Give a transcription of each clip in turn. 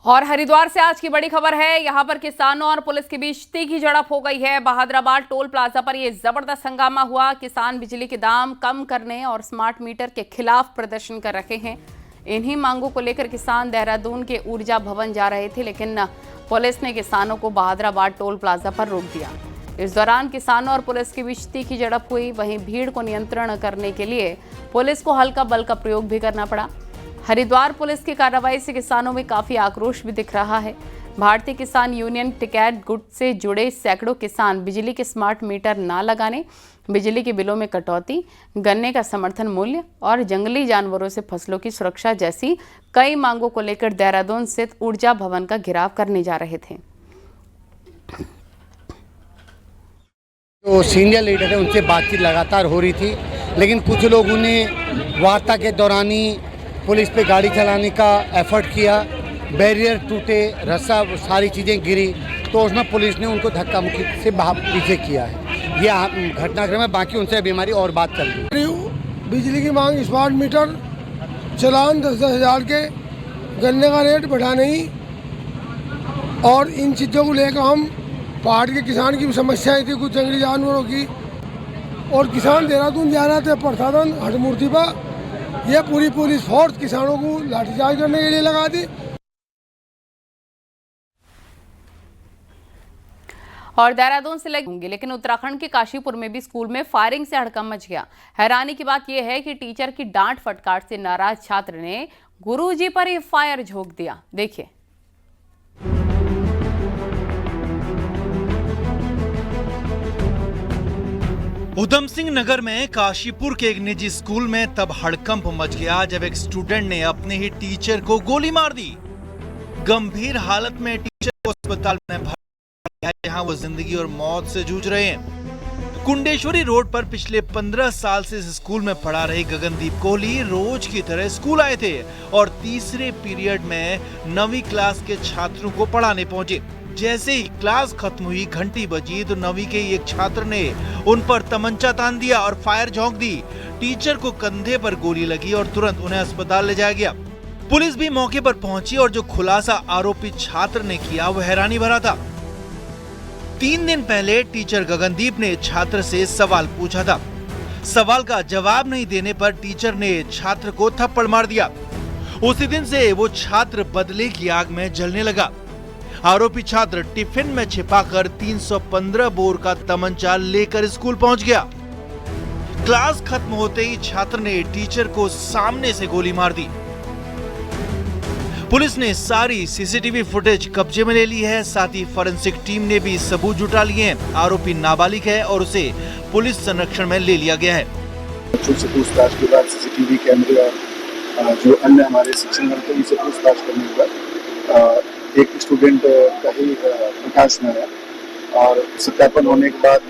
और हरिद्वार से आज की बड़ी खबर है। यहां पर किसानों और पुलिस के बीच तीखी झड़प हो गई है। बहादुराबाद टोल प्लाजा पर यह जबरदस्त हंगामा हुआ। किसान बिजली के दाम कम करने और स्मार्ट मीटर के खिलाफ प्रदर्शन कर रहे हैं। इन्हीं मांगों को लेकर किसान देहरादून के ऊर्जा भवन जा रहे थे, लेकिन पुलिस ने किसानों को बहादुराबाद टोल प्लाजा पर रोक दिया। इस दौरान किसानों और पुलिस के बीच तीखी झड़प हुई। वहीं भीड़ को नियंत्रण करने के लिए पुलिस को हल्का बल का प्रयोग भी करना पड़ा। हरिद्वार पुलिस की कार्रवाई से किसानों में काफी आक्रोश भी दिख रहा है। भारतीय किसान यूनियन टिकैत गुट से जुड़े सैकड़ों किसान बिजली के स्मार्ट मीटर ना लगाने, बिजली के बिलों में कटौती, गन्ने का समर्थन मूल्य और जंगली जानवरों से फसलों की सुरक्षा जैसी कई मांगों को लेकर देहरादून स्थित ऊर्जा भवन का घेराव करने जा रहे थे। तो सीनियर लीडर है, उनसे बातचीत लगातार हो रही थी, लेकिन कुछ लोगों ने वार्ता के दौरान ही पुलिस पे गाड़ी चलाने का एफर्ट किया। बैरियर टूटे, रस्सा, सारी चीज़ें गिरी, तो उसमें पुलिस ने उनको धक्का मुक्की से पीछे किया है। ये घटनाक्रम है। बाकी उनसे अभी हमारी और बात चल रही है। बिजली की मांग, स्मार्ट मीटर, चालान 10-10 हज़ार के, गन्ने का रेट बढ़ा नहीं, और इन चीज़ों को लेकर हम पहाड़ के किसान की भी समस्याएं थी, कुछ जंगली जानवरों की, और किसान देहरादून जा रहे थे प्रसादन हटमूर्ति पर। यह पूरी पुलिस फोर्स किसानों को लाठीचार्ज करने के लिए लगा दी। और देहरादून से लगी होंगी, लेकिन उत्तराखंड के काशीपुर में भी स्कूल में फायरिंग से हड़कंप मच गया। हैरानी की बात यह है कि टीचर की डांट फटकार से नाराज छात्र ने गुरुजी पर ही फायर झोंक दिया। देखिए। उधम सिंह नगर में काशीपुर के एक निजी स्कूल में तब हड़कंप मच गया जब एक स्टूडेंट ने अपने ही टीचर को गोली मार दी। गंभीर हालत में टीचर को अस्पताल में भर्ती किया, जहां वो जिंदगी और मौत से जूझ रहे हैं। कुंडेश्वरी रोड पर पिछले 15 साल से इस स्कूल में पढ़ा रहे गगनदीप कोहली रोज की तरह स्कूल आए थे और तीसरे पीरियड में 9वीं क्लास के छात्रों को पढ़ाने पहुंचे। जैसे ही क्लास खत्म हुई, घंटी बजी तो 9वीं के एक छात्र ने उन पर तमंचा तान दिया और फायर झोंक दी। टीचर को कंधे पर गोली लगी और तुरंत उन्हें अस्पताल ले जाया गया। पुलिस भी मौके पर पहुंची और जो खुलासा आरोपी छात्र ने किया वो हैरानी भरा था। 3 दिन पहले टीचर गगनदीप ने छात्र से सवाल पूछा था। सवाल का जवाब नहीं देने पर टीचर ने छात्र को थप्पड़ मार दिया। उसी दिन से वो छात्र बदले की आग में जलने लगा। आरोपी छात्र टिफिन में छिपाकर 315 बोर का तमंचा लेकर स्कूल पहुंच गया। क्लास खत्म होते ही छात्र ने टीचर को सामने से गोली मार दी। पुलिस ने सारी सीसीटीवी फुटेज कब्जे में ले ली है। साथ ही फोरेंसिक टीम ने भी सबूत जुटा लिए हैं। आरोपी नाबालिग है और उसे पुलिस संरक्षण में ले लिया गया है। से पूछताछ के बाद सीसीटीवी कैमरे और जो अन्य हमारे शिक्षण मंत्री उनसे पूछताछ करने के बाद एक स्टूडेंट का ही प्रकाश में आया और सत्यापन होने के बाद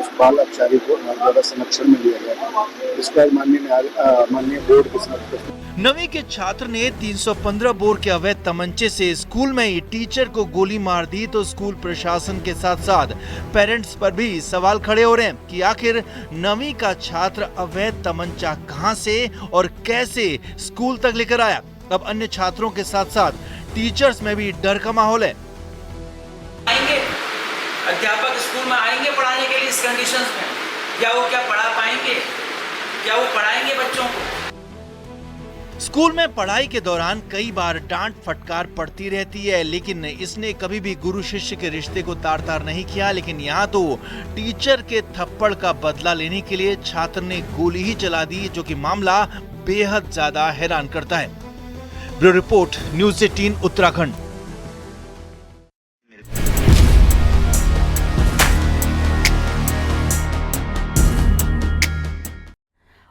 उस बाल अपचारी को हमारे द्वारा संरक्षण में लिया गया। इस पर माननीय बोर्ड के समक्ष 9वीं के छात्र ने 315 बोर के अवैध तमंचे से स्कूल में ही टीचर को गोली मार दी, तो स्कूल प्रशासन के साथ साथ पेरेंट्स पर भी सवाल खड़े हो रहे हैं कि आखिर 9वीं का छात्र अवैध तमंचा कहां से और कैसे स्कूल तक लेकर आया। अब अन्य छात्रों के साथ साथ टीचर्स में भी डर का माहौल है। आएंगे अध्यापक स्कूल में आएंगे पढ़ाने के लिए इस कंडीशंस में, क्या वो पढ़ा पाएंगे, क्या वो पढ़ाएंगे बच्चों को। स्कूल में पढ़ाई के दौरान कई बार डांट फटकार पड़ती रहती है, लेकिन इसने कभी भी गुरु शिष्य के रिश्ते को तार-तार नहीं किया। लेकिन यहाँ तो टीचर के थप्पड़ का बदला लेने के लिए छात्र ने गोली ही चला दी, जो कि मामला बेहद ज्यादा हैरान करता है। Bureau report, news 18 Uttarakhand.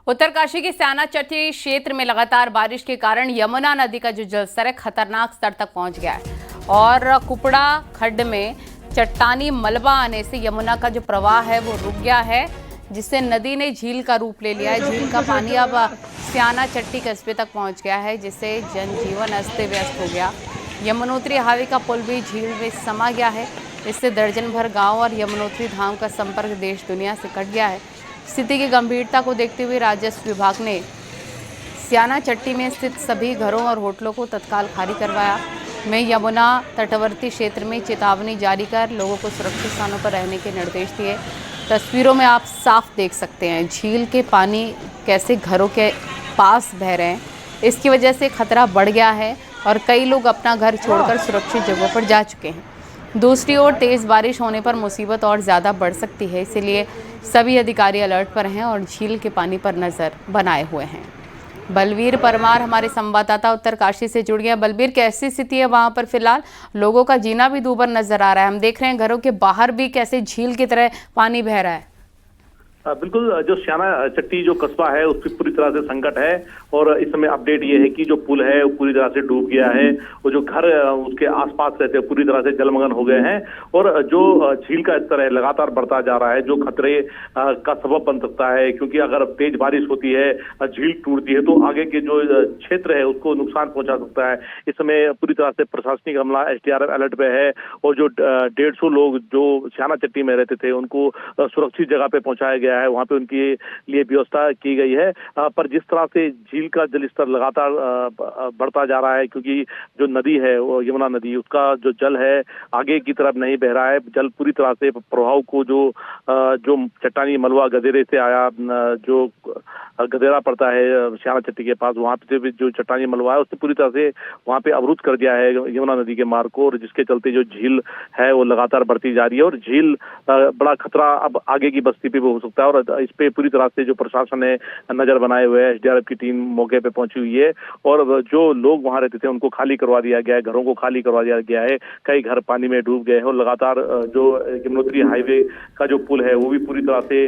Uttarkashi के स्याना चट्टी क्षेत्र में लगातार बारिश के कारण यमुना नदी का जो जलस्तर है खतरनाक स्तर तक पहुंच गया है और कुपड़ा खड्ड में चट्टानी मलबा आने से यमुना का जो प्रवाह है वो रुक गया है, जिससे नदी ने झील का रूप ले लिया है। झील का पानी अब स्याना चट्टी कस्बे तक पहुंच गया है, जिससे जनजीवन अस्त व्यस्त हो गया। यमुनोत्री हावी का पुल भी झील में समा गया है। इससे दर्जन भर गांव और यमुनोत्री धाम का संपर्क देश दुनिया से कट गया है। स्थिति की गंभीरता को देखते हुए राजस्व विभाग ने स्याना चट्टी में स्थित सभी घरों और होटलों को तत्काल खाली करवाया। में यमुना तटवर्ती क्षेत्र में चेतावनी जारी कर लोगों को सुरक्षित स्थानों पर रहने के निर्देश दिए। तस्वीरों में आप साफ देख सकते हैं झील के पानी कैसे घरों के पास बह रहे हैं। इसकी वजह से खतरा बढ़ गया है और कई लोग अपना घर छोड़कर सुरक्षित जगहों पर जा चुके हैं। दूसरी ओर तेज़ बारिश होने पर मुसीबत और ज़्यादा बढ़ सकती है, इसीलिए सभी अधिकारी अलर्ट पर हैं और झील के पानी पर नज़र बनाए हुए हैं। बलवीर परमार हमारे संवाददाता उत्तरकाशी से जुड़ गए। बलबीर, कैसी स्थिति है वहां पर? फिलहाल लोगों का जीना भी दूभर नजर आ रहा है। हम देख रहे हैं घरों के बाहर भी कैसे झील की तरह पानी बह रहा है। बिल्कुल, जो श्याना चट्टी जो कस्बा है उस पर पूरी तरह से संकट है और इस समय अपडेट ये है कि जो पुल है वो पूरी तरह से डूब गया है और जो घर उसके आसपास रहते हैं पूरी तरह से जलमग्न हो गए हैं और जो झील का स्तर है लगातार बढ़ता जा रहा है, जो खतरे का सबब बन सकता है, क्योंकि अगर तेज बारिश होती है, झील टूटती है तो आगे के जो क्षेत्र है उसको नुकसान पहुंचा सकता है। इस समय पूरी तरह से प्रशासनिक अमला SDRF अलर्ट पे है और जो 150 लोग जो श्याना चट्टी में रहते थे उनको सुरक्षित जगह पे पहुंचाया गया है, वहां पे उनके लिए व्यवस्था की गई है। पर जिस तरह से झील का जलस्तर लगातार बढ़ता जा रहा है, क्योंकि जो नदी है वो यमुना नदी, उसका जो जल है आगे की तरफ नहीं बह रहा है। जल पूरी तरह से प्रभाव को जो चट्टानी मलबा गदेरे से आया, जो गदेरा पड़ता है श्याना चट्टी के पास, वहां पे जो चट्टानी मलबा है उसने पूरी तरह से वहां पे अवरुद्ध कर दिया है यमुना नदी के मार्ग को, और जिसके चलते जो झील है वो लगातार बढ़ती जा रही है और झील बड़ा खतरा अब आगे की बस्ती पे भी हो सकता है। और इस पे पूरी तरह से जो प्रशासन ने नजर बनाए हुए है, SDRF की टीम मौके पे पहुंची हुई है और जो लोग वहां रहते थे उनको खाली करवा दिया गया है, घरों को खाली करवा दिया गया है। कई घर पानी में डूब गए हैं और लगातार जो यमुनोत्री हाईवे का जो पुल है वो भी पूरी तरह से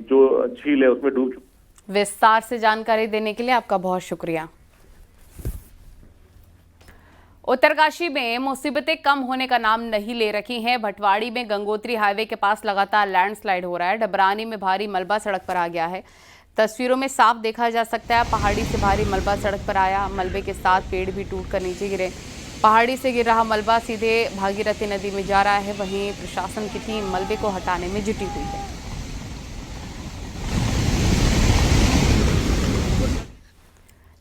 जो झील है उसमें डूब चुका। विस्तार से जानकारी देने के लिए आपका बहुत शुक्रिया। उत्तरकाशी में मुसीबतें कम होने का नाम नहीं ले रखी हैं। भटवाड़ी में गंगोत्री हाईवे के पास लगातार लैंडस्लाइड हो रहा है। डबरानी में भारी मलबा सड़क पर आ गया है। तस्वीरों में साफ देखा जा सकता है पहाड़ी से भारी मलबा सड़क पर आया। मलबे के साथ पेड़ भी टूटकर नीचे गिरे। पहाड़ी से गिर रहा मलबा सीधे भागीरथी नदी में जा रहा है। वहीं प्रशासन की टीम मलबे को हटाने में जुटी हुई है।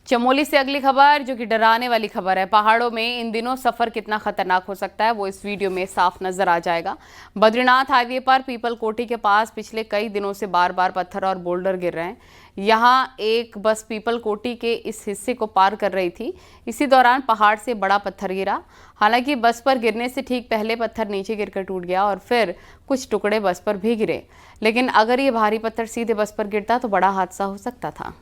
चमोली से अगली खबर, जो कि डराने वाली खबर है। पहाड़ों में इन दिनों सफर कितना खतरनाक हो सकता है वो इस वीडियो में साफ नजर आ जाएगा। बद्रीनाथ हाईवे पर पीपल कोटी के पास पिछले कई दिनों से बार बार पत्थर और बोल्डर गिर रहे हैं। यहाँ एक बस पीपल कोटी के इस हिस्से को पार कर रही थी। इसी दौरान पहाड़ से बड़ा पत्थर गिरा। हालांकि बस पर गिरने से ठीक पहले पत्थर नीचे गिरकर टूट गया और फिर कुछ टुकड़े बस पर भी गिरे। लेकिन अगर ये भारी पत्थर सीधे बस पर गिरता तो बड़ा हादसा हो सकता था।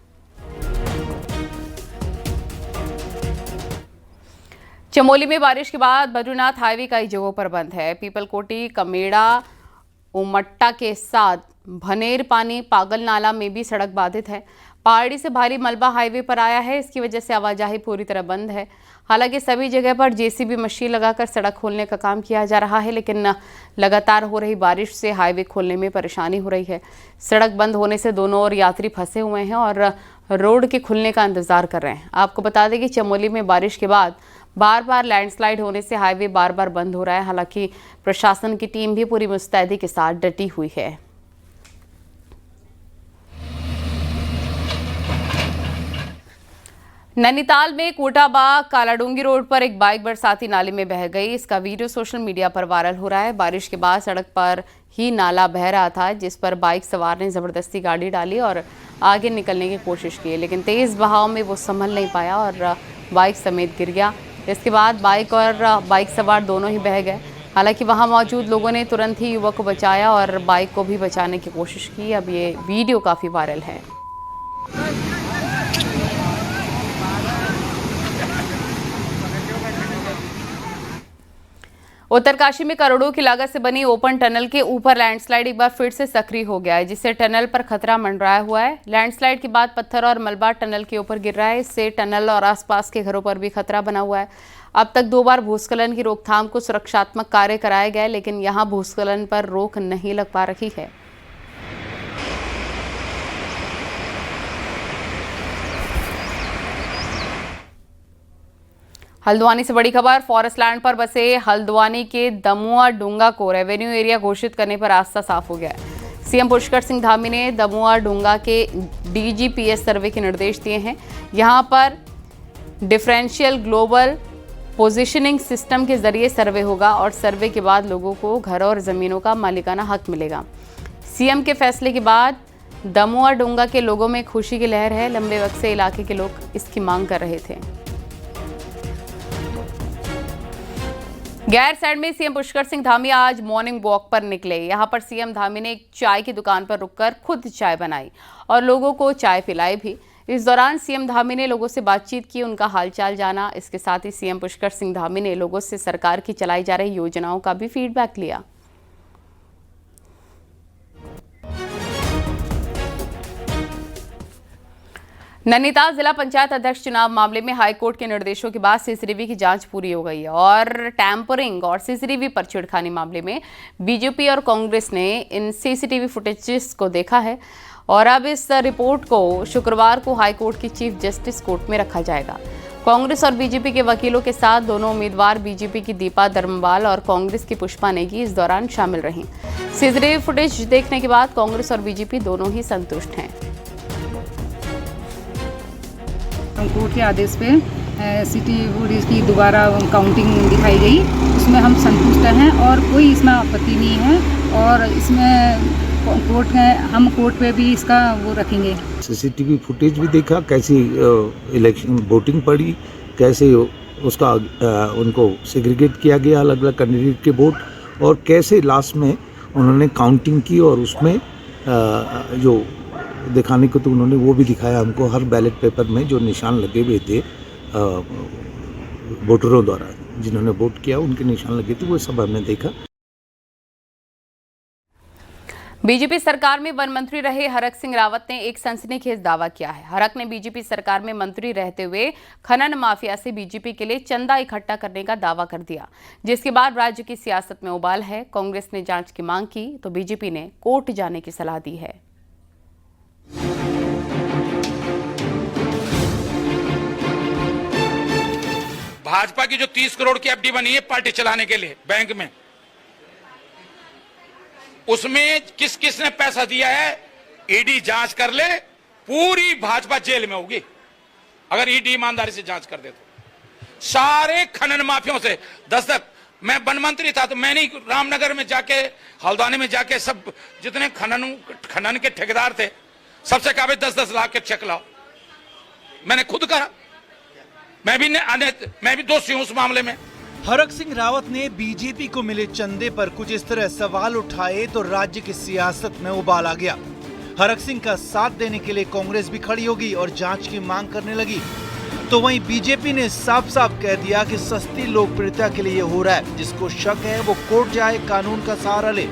चमोली में बारिश के बाद बद्रीनाथ हाईवे कई जगहों पर बंद है। पीपलकोटी, कमेड़ा, उमट्टा के साथ भनेर पानी पागल नाला में भी सड़क बाधित है। पहाड़ी से भारी मलबा हाईवे पर आया है, इसकी वजह से आवाजाही पूरी तरह बंद है। हालांकि सभी जगह पर JCB मशीन लगाकर सड़क खोलने का काम किया जा रहा है, लेकिन लगातार हो रही बारिश से हाईवे खोलने में परेशानी हो रही है। सड़क बंद होने से दोनों ओर यात्री फंसे हुए हैं और रोड के खुलने का इंतजार कर रहे हैं। आपको बता दें कि चमोली में बारिश के बाद बार बार लैंडस्लाइड होने से हाईवे बार बार बंद हो रहा है। हालांकि प्रशासन की टीम भी पूरी मुस्तैदी के साथ डटी हुई है। नैनीताल में कोटाबाग कालाडूंगी रोड पर एक बाइक बरसाती नाले में बह गई। इसका वीडियो सोशल मीडिया पर वायरल हो रहा है। बारिश के बाद सड़क पर ही नाला बह रहा था, जिस पर बाइक सवार ने जबरदस्ती गाड़ी डाली और आगे निकलने की कोशिश की, लेकिन तेज बहाव में वो संभल नहीं पाया और बाइक समेत गिर गया। इसके बाद बाइक और बाइक सवार दोनों ही बह गए। हालांकि वहां मौजूद लोगों ने तुरंत ही युवक को बचाया और बाइक को भी बचाने की कोशिश की। अब ये वीडियो काफ़ी वायरल है। उत्तरकाशी में करोड़ों की लागत से बनी ओपन टनल के ऊपर लैंडस्लाइड एक बार फिर से सक्रिय हो गया है, जिससे टनल पर खतरा मंडराया हुआ है। लैंडस्लाइड के बाद पत्थर और मलबा टनल के ऊपर गिर रहा है। इससे टनल और आसपास के घरों पर भी खतरा बना हुआ है। अब तक 2 बार भूस्खलन की रोकथाम को सुरक्षात्मक कार्य कराए गए, लेकिन यहाँ भूस्खलन पर रोक नहीं लग पा रही है। हल्द्वानी से बड़ी खबर, फॉरेस्ट लैंड पर बसे हल्द्वानी के दमुआ डूंगा को रेवेन्यू एरिया घोषित करने पर रास्ता साफ हो गया है। सीएम पुष्कर सिंह धामी ने दमुआ डूंगा के DGPS सर्वे के निर्देश दिए हैं। यहां पर डिफरेंशियल ग्लोबल पोजीशनिंग सिस्टम के जरिए सर्वे होगा और सर्वे के बाद लोगों को घर और ज़मीनों का मालिकाना हक मिलेगा। सीएम के फैसले के बाद दमोह डोंगा के लोगों में खुशी की लहर है। लंबे वक्त से इलाके के लोग इसकी मांग कर रहे थे। गैर साइड में सीएम पुष्कर सिंह धामी आज मॉर्निंग वॉक पर निकले। यहां पर सीएम धामी ने एक चाय की दुकान पर रुककर खुद चाय बनाई और लोगों को चाय पिलाई भी। इस दौरान सीएम धामी ने लोगों से बातचीत की, उनका हालचाल जाना। इसके साथ ही सीएम पुष्कर सिंह धामी ने लोगों से सरकार की चलाई जा रही योजनाओं का भी फीडबैक लिया। नैनीताल जिला पंचायत अध्यक्ष चुनाव मामले में हाईकोर्ट के निर्देशों के बाद सीसीटीवी की जांच पूरी हो गई है और टैंपरिंग और सीसीटीवी पर छेड़खानी मामले में बीजेपी और कांग्रेस ने इन सीसीटीवी फुटेजेस को देखा है और अब इस रिपोर्ट को शुक्रवार को हाईकोर्ट की चीफ जस्टिस कोर्ट में रखा जाएगा। कांग्रेस और बीजेपी के वकीलों के साथ दोनों उम्मीदवार बीजेपी की दीपा धर्मवाल और कांग्रेस की पुष्पा नेगी इस दौरान शामिल रहीं। सीसीटीवी फुटेज देखने के बाद कांग्रेस और बीजेपी दोनों ही संतुष्ट हैं। कोर्ट के आदेश पे सीसीटीवी फुटेज की दोबारा काउंटिंग दिखाई गई, उसमें हम संतुष्ट हैं और कोई इसमें आपत्ति नहीं है और इसमें कोर्ट है, हम कोर्ट पे भी इसका वो रखेंगे। सीसीटीवी फुटेज भी देखा, कैसी इलेक्शन वोटिंग पड़ी, कैसे उसका उनको सेग्रीगेट किया गया अलग अलग कैंडिडेट के वोट, और कैसे लास्ट में उन्होंने काउंटिंग की और उसमें जो दिखाने को तो उन्होंने वो भी दिखाया हमको। हर बैलेट पेपर में जो निशान लगे हुए थे वोटरों द्वारा जिन्होंने वोट किया उनके निशान लगे थे, वो सब हमने देखा। बीजेपी सरकार में वन मंत्री रहे हरक सिंह रावत ने एक सनसनीखेज दावा किया है। हरक ने बीजेपी सरकार में मंत्री रहते हुए खनन माफिया से बीजेपी के लिए चंदा इकट्ठा करने का दावा कर दिया, जिसके बाद राज्य की सियासत में उबाल है। कांग्रेस ने जांच की मांग की तो बीजेपी ने कोर्ट जाने की सलाह दी है। भाजपा की जो 30 करोड़ की एफडी बनी है पार्टी चलाने के लिए बैंक में, उसमें किस किस ने पैसा दिया है ईडी जांच कर ले, पूरी भाजपा जेल में होगी अगर ईडी ईमानदारी से जांच कर दे तो। सारे खनन माफियों से 10 तक, मैं वन मंत्री था तो मैंने रामनगर में जाके हल्द्वानी में जाके सब जितने खनन के ठेकेदार थे सबसे कहा 10-10 लाख के चेक लाओ, मैंने खुद कहा। मैं भी दोषी हूं उस मामले में। हरक सिंह रावत ने बीजेपी को मिले चंदे पर कुछ इस तरह सवाल उठाए तो राज्य की सियासत में उबाल आ गया। हरक सिंह का साथ देने के लिए कांग्रेस भी खड़ी होगी और जांच की मांग करने लगी, तो वहीं बीजेपी ने साफ साफ कह दिया कि सस्ती लोकप्रियता के लिए ये हो रहा है। जिसको शक है वो कोर्ट जाए, कानून का सहारा ले।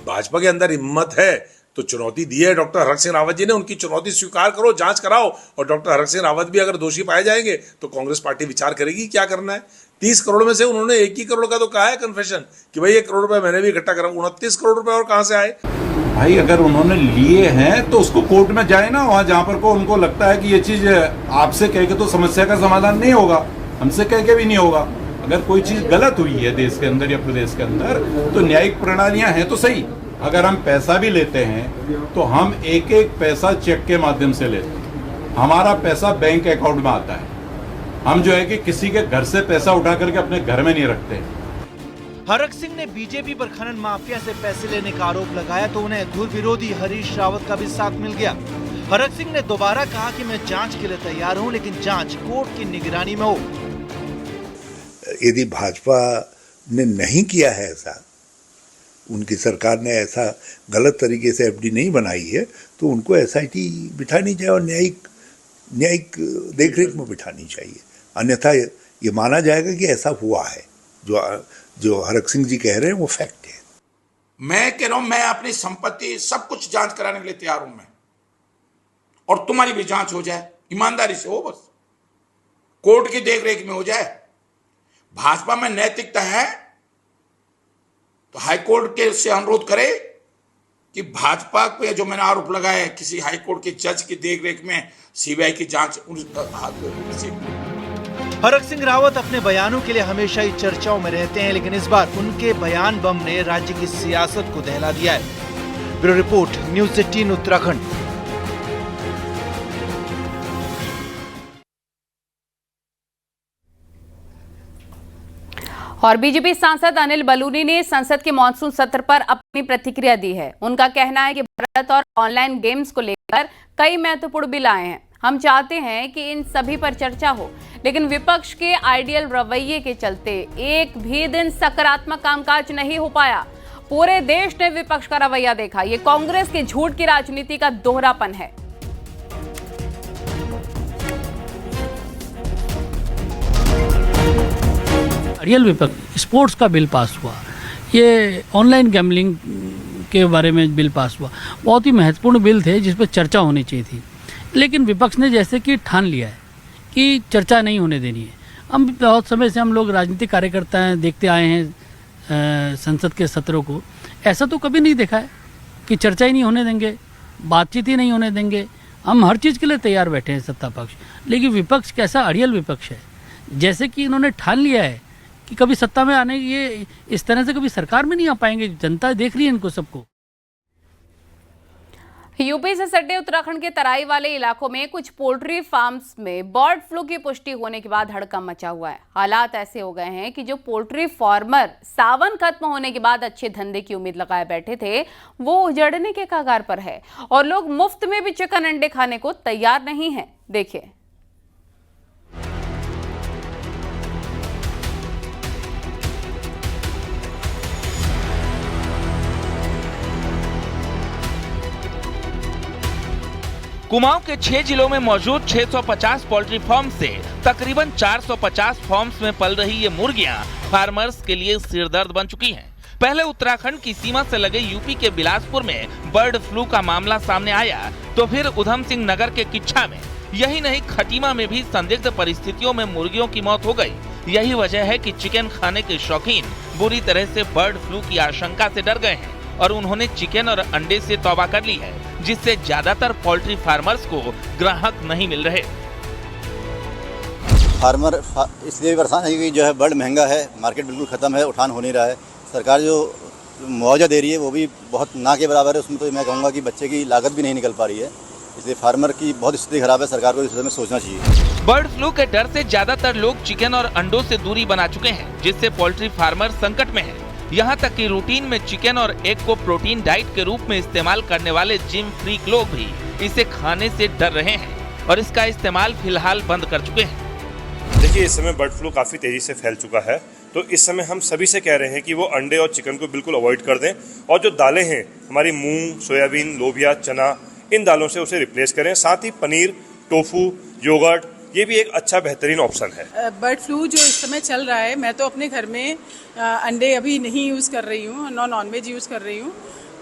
भाजपा के अंदर हिम्मत है तो चुनौती दी है डॉक्टर हरक सिंह रावत जी ने, उनकी चुनौती स्वीकार करो, जांच कराओ, और डॉक्टर हरक सिंह रावत भी अगर दोषी पाए जाएंगे तो कांग्रेस पार्टी विचार करेगी क्या करना है। 30 करोड़ में से उन्होंने 1 ही करोड़ का तो कहा है कन्फेशन कि भाई 1 करोड़ रुपए मैंने भी इकट्ठा करा। 29 करोड़ रुपए और कहां से आए? भाई अगर उन्होंने लिए हैं तो उसको कोर्ट में जाए ना, वहां जहां पर को उनको लगता है कि ये चीज आपसे कह के तो समस्या का समाधान नहीं होगा, हमसे कह के भी नहीं होगा। अगर कोई चीज गलत हुई है देश के अंदर या प्रदेश के अंदर तो न्यायिक प्रणालियां हैं तो सही। अगर हम पैसा भी लेते हैं तो हम एक एक पैसा चेक के माध्यम से लेते हैं, हमारा पैसा बैंक अकाउंट में आता है। हम जो है कि किसी के घर से पैसा उठा करके अपने घर में नहीं रखते। हरक सिंह ने बीजेपी पर खनन माफिया से पैसे लेने का आरोप लगाया तो उन्हें धुर विरोधी हरीश रावत का भी साथ मिल गया। हरक सिंह ने दोबारा कहा कि मैं जांच के लिए तैयार हूं, लेकिन जांच कोर्ट की निगरानी में हो। यदि भाजपा ने नहीं किया है ऐसा, उनकी सरकार ने ऐसा गलत तरीके से एफडी नहीं बनाई है, तो उनको एसआईटी बिठानी चाहिए और न्यायिक देखरेख में बिठानी चाहिए। अन्यथा ये माना जाएगा कि ऐसा हुआ है। जो हरक सिंह जी कह रहे हैं वो फैक्ट है। मैं कह रहा हूं, मैं अपनी संपत्ति सब कुछ जांच कराने के लिए तैयार हूं मैं, और तुम्हारी भी जांच हो जाए, ईमानदारी से हो, बस कोर्ट की देखरेख में हो जाए। भाजपा में नैतिकता है तो हाईकोर्ट के से अनुरोध करे कि भाजपा पे जो मैंने आरोप लगाया है किसी हाईकोर्ट के जज की देखरेख में सीबीआई की जांच। हरक सिंह रावत अपने बयानों के लिए हमेशा ही चर्चाओं में रहते हैं, लेकिन इस बार उनके बयान बम ने राज्य की सियासत को दहला दिया है। Bureau report, news 18 Uttarakhand. और बीजेपी सांसद अनिल बलूनी ने संसद के मॉनसून सत्र पर अपनी प्रतिक्रिया दी है। उनका कहना है कि भारत और ऑनलाइन गेम्स को लेकर कई महत्वपूर्ण बिल आए हैं। हम चाहते हैं कि इन सभी पर चर्चा हो, लेकिन विपक्ष के आइडियल रवैये के चलते एक भी दिन सकारात्मक कामकाज नहीं हो पाया। पूरे देश ने विपक्ष का रवैया देखा। ये कांग्रेस के झूठ की राजनीति का दोहरापन है। रियल विपक्ष स्पोर्ट्स का बिल पास हुआ, ये ऑनलाइन गैम्बलिंग के बारे में बिल पास हुआ, बहुत ही महत्वपूर्ण बिल थे जिस पर चर्चा होनी चाहिए थी। लेकिन विपक्ष ने जैसे कि ठान लिया है कि चर्चा नहीं होने देनी है। हम बहुत समय से हम लोग राजनीतिक कार्यकर्ता हैं, देखते आए हैं संसद के सत्रों को। ऐसा तो कभी नहीं देखा है कि चर्चा ही नहीं होने देंगे, बातचीत ही नहीं होने देंगे। हम हर चीज़ के लिए तैयार बैठे हैं सत्ता पक्ष, लेकिन विपक्ष कैसा अड़ियल विपक्ष है, जैसे कि इन्होंने ठान लिया है कि कभी सत्ता में आने ये इस तरह से कभी सरकार में नहीं आ पाएंगे। जनता देख रही है इनको सबको। यूपी से सटे उत्तराखंड के तराई वाले इलाकों में कुछ पोल्ट्री फार्म्स में बर्ड फ्लू की पुष्टि होने के बाद हड़कंप मचा हुआ है। हालात ऐसे हो गए हैं कि जो पोल्ट्री फार्मर सावन खत्म होने के बाद अच्छे धंधे की उम्मीद लगाए बैठे थे, वो उजड़ने के कगार पर है और लोग मुफ्त में भी चिकन अंडे खाने को तैयार नहीं है। देखिए। कुमाऊं के 6 जिलों में मौजूद 650 पोल्ट्री फार्म से तकरीबन 450 फार्म्स में पल रही ये मुर्गियां फार्मर्स के लिए सिरदर्द बन चुकी हैं। पहले उत्तराखंड की सीमा से लगे यूपी के बिलासपुर में बर्ड फ्लू का मामला सामने आया, तो फिर उधम सिंह नगर के किच्छा में, यही नहीं खटीमा में भी संदिग्ध परिस्थितियों में मुर्गियों की मौत हो गई। यही वजह है कि चिकन खाने के शौकीन बुरी तरह से बर्ड फ्लू की आशंका से डर गए हैं और उन्होंने चिकन और अंडे से तौबा कर ली है, जिससे ज्यादातर पोल्ट्री फार्मर्स को ग्राहक नहीं मिल रहे। फार्मर इसलिए परेशान है कि जो है बर्ड महंगा है, मार्केट बिल्कुल खत्म है, उठान हो नहीं रहा है। सरकार जो मुआवजा दे रही है वो भी बहुत ना के बराबर है। उसमें तो मैं कहूँगा कि बच्चे की लागत भी नहीं निकल पा रही है, इसलिए फार्मर की बहुत स्थिति खराब है। सरकार को इस विषय में सोचना चाहिए। बर्ड फ्लू के डर से ज्यादातर लोग चिकन और अंडों से दूरी बना चुके हैं, जिससे पोल्ट्री फार्मर संकट में है। यहाँ तक कि रूटीन में चिकन और एग को प्रोटीन डाइट के रूप में इस्तेमाल करने वाले जिम फ्रीक लोग भी इसे खाने से डर रहे हैं और इसका इस्तेमाल फिलहाल बंद कर चुके हैं। देखिए, इस समय बर्ड फ्लू काफ़ी तेज़ी से फैल चुका है, तो इस समय हम सभी से कह रहे हैं कि वो अंडे और चिकन को बिल्कुल अवॉइड कर दें और जो दालें हैं हमारी मूंग, सोयाबीन, लोबिया, चना, इन दालों से उसे रिप्लेस करें। साथ ही पनीर, टोफू, योगर्ट, ये भी एक अच्छा बेहतरीन ऑप्शन है। बर्ड फ्लू जो इस समय चल रहा है, मैं तो अपने घर में अंडे अभी नहीं यूज़ कर रही हूँ, नॉन वेज यूज़ कर रही हूँ,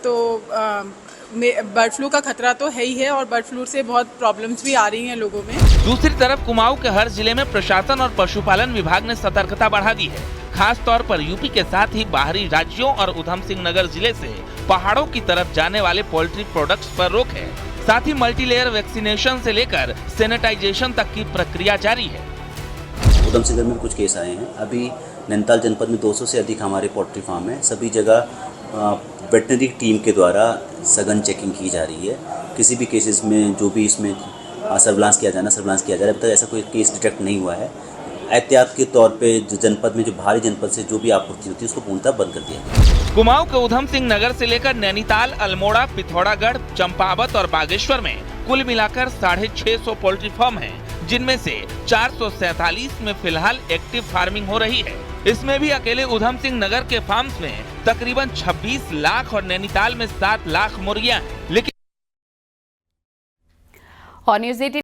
तो बर्ड फ्लू का खतरा तो है ही है और बर्ड फ्लू से बहुत प्रॉब्लम्स भी आ रही हैं लोगों में। दूसरी तरफ कुमाऊं के हर जिले में प्रशासन और पशुपालन विभाग ने सतर्कता बढ़ा दी है। खास तौर पर यूपी के साथ ही बाहरी राज्यों और उधम सिंह नगर जिले से पहाड़ों की तरफ जाने वाले पोल्ट्री प्रोडक्ट्स पर रोक है। साथ ही मल्टीलेयर वैक्सीनेशन से लेकर सैनिटाइजेशन तक की प्रक्रिया जारी है। उधम सिंह में कुछ केस आए हैं। अभी नैनीताल जनपद में 200 से अधिक हमारे पोल्ट्री फार्म हैं। सभी जगह वेटनरी टीम के द्वारा सघन चेकिंग की जा रही है। किसी भी केसेस में जो भी इसमें सर्विलांस किया जाना सर्विलांस किया जा रहा है। अब तक ऐसा कोई केस डिटेक्ट नहीं हुआ है। एहतियात के तौर पे जनपद में जो भारी जनपद से जो भी आपूर्ति होती है उसको पूर्णतः बंद कर दिया गया। कुमाऊं के उधम सिंह नगर से लेकर नैनीताल, अल्मोड़ा, पिथौरागढ़, चंपावत और बागेश्वर में कुल मिलाकर 650 पोल्ट्री फार्म हैं, जिनमें से 447 में फिलहाल एक्टिव फार्मिंग हो रही है। इसमें भी अकेले उधम सिंह नगर के फार्म्स में तकरीबन 26 लाख और नैनीताल में 7 लाख मुर्गियां हैं। लेकिन और न्यूज़ 18